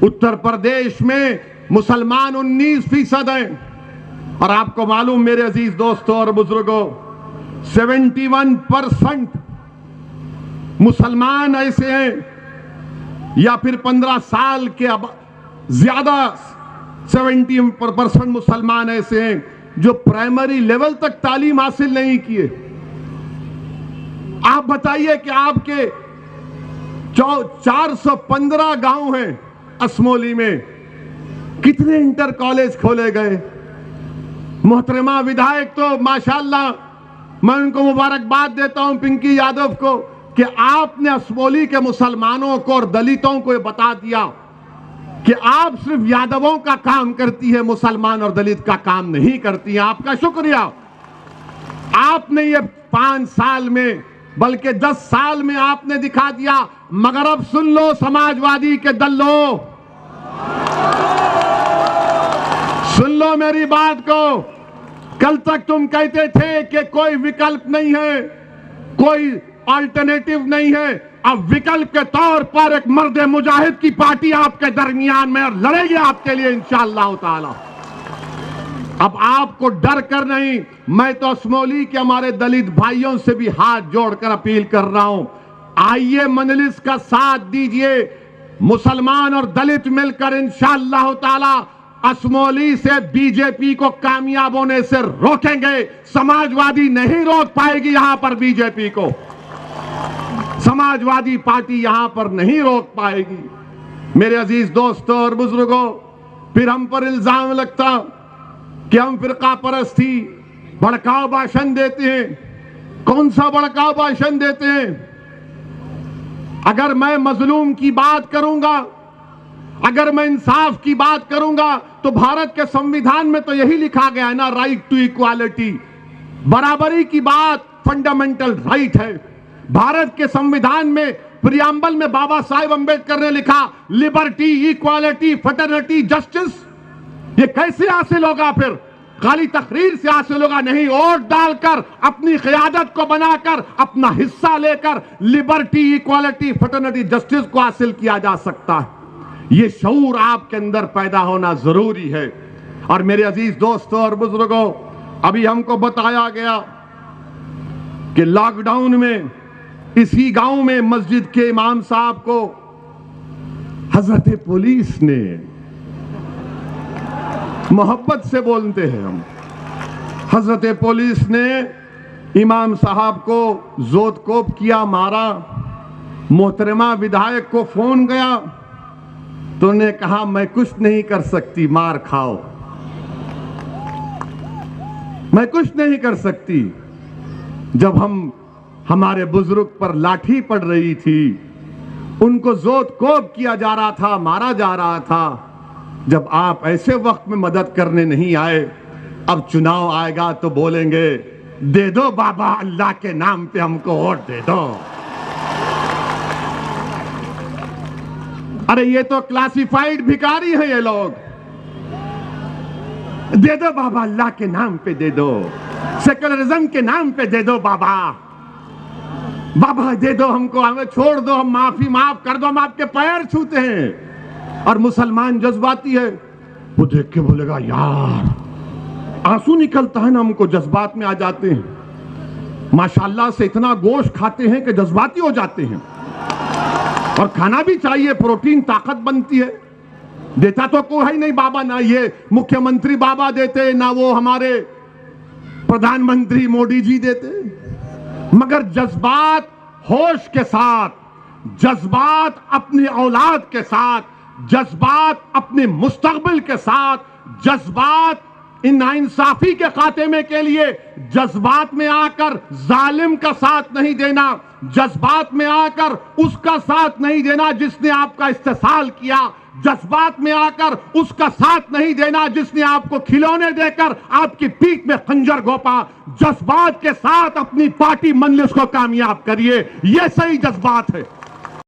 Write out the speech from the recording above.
उत्तर प्रदेश में मुसलमान 19% हैं और आपको मालूम मेरे अजीज दोस्तों और बुजुर्गों 71% मुसलमान ऐसे हैं या फिर 15 साल के अब ज्यादा 70% मुसलमान ऐसे हैं जो प्राइमरी लेवल तक तालीम हासिल नहीं किए। आप बताइए कि आपके 415 गांव हैं असमोली में, कितने इंटर कॉलेज खोले गए। मोहतरमा विधायक तो माशाअल्लाह मैं उनको मुबारकबाद देता हूं पिंकी यादव को कि आपने असमोली के मुसलमानों को और दलितों को बता दिया कि आप सिर्फ यादवों का काम करती है, मुसलमान और दलित का काम नहीं करती है। आपका शुक्रिया। आपने ये 5 साल में बल्कि 10 साल में आपने दिखा दिया। मगर अब सुन लो समाजवादी के दल्लो, सुन लो मेरी बात को। कल तक तुम कहते थे कि कोई विकल्प नहीं है, कोई अल्टरनेटिव नहीं है। अब विकल्प के तौर पर एक मर्द मुजाहिद की पार्टी आपके दरमियान में लड़ेगी आपके लिए इंशाअल्लाह ताला। अब आपको डर कर नहीं, मैं तो असमोली के हमारे दलित भाइयों से भी हाथ जोड़कर अपील कर रहा हूं, आइए मजलिस का साथ दीजिए। मुसलमान और दलित मिलकर इंशाअल्लाह ताला असमोली से बीजेपी को कामयाब होने से रोकेंगे। समाजवादी नहीं रोक पाएगी यहां पर बीजेपी को, समाजवादी पार्टी यहां पर नहीं रोक पाएगी। मेरे अजीज दोस्तों और बुजुर्गों, फिर हम पर इल्जाम लगता कि हम फिरका परस्ती भड़काऊ भाषण देते हैं। कौन सा भड़काऊ भाषण देते हैं? अगर मैं मजलूम की बात करूंगा, अगर मैं इंसाफ की बात करूंगा, तो भारत के संविधान में तो यही लिखा गया है ना, राइट टू इक्वालिटी, बराबरी की बात फंडामेंटल राइट है। भारत के संविधान में प्रियम्बल में बाबा साहेब अंबेडकर ने लिखा लिबर्टी, इक्वालिटी, फ्रेटर्निटी, जस्टिस। ये कैसे हासिल होगा? फिर खाली तकरीर से हासिल होगा नहीं, वोट डालकर अपनी क़यादत को बनाकर अपना हिस्सा लेकर लिबर्टी, इक्वालिटी, फ्रेटर्निटी, जस्टिस को हासिल किया जा सकता है। ये शऊर आपके अंदर पैदा होना जरूरी है। और मेरे अजीज दोस्तों और बुजुर्गों, अभी हमको बताया गया कि लॉकडाउन में इसी गांव में मस्जिद के इमाम साहब को हजरत पुलिस ने, मोहब्बत से बोलते हैं हम, हजरत पुलिस ने इमाम साहब को जोतकोप किया, मारा। मोहतरमा विधायक को फोन गया तो उन्हें कहा मैं कुछ नहीं कर सकती, मार खाओ, मैं कुछ नहीं कर सकती। जब हमारे बुजुर्ग पर लाठी पड़ रही थी, उनको जोतकोप किया जा रहा था, मारा जा रहा था, जब आप ऐसे वक्त में मदद करने नहीं आए, अब चुनाव आएगा तो बोलेंगे दे दो बाबा अल्लाह के नाम पे हमको वोट दे दो। अरे ये तो क्लासिफाइड भिखारी है ये लोग। दे दो बाबा अल्लाह के नाम पे दे दो, सेकुलरिज्म के नाम पे दे दो बाबा, बाबा दे दो हमको, हमें छोड़ दो, हम माफ कर दो, हम आपके पैर छूते हैं। और मुसलमान जज्बाती है, वो देख के बोलेगा यार, आंसू निकलता है ना, हमको जज्बात में आ जाते हैं। माशाअल्लाह से इतना गोश्त खाते हैं कि जज्बाती हो जाते हैं। और खाना भी चाहिए, प्रोटीन ताकत बनती है। देता तो कोई है नहीं बाबा, ना ये मुख्यमंत्री बाबा देते, ना वो हमारे प्रधानमंत्री मोदी जी देते। मगर जज्बात होश के साथ, जज्बात अपनी औलाद के साथ, जज्बात अपने मुस्तकबिल के साथ, जज्बात इन नाइंसाफी के खात्मे के लिए जज्बात में आकर जालिम का साथ नहीं देना, जज्बात में आकर उसका साथ नहीं देना जिसने आपका इस्तेसाल किया, जज्बात में आकर उसका साथ नहीं देना जिसने आपको खिलौने देकर आपकी पीठ में खंजर घोंपा। जज्बात के साथ अपनी पार्टी मजलिस को कामयाब करिए, यह सही जज्बात है।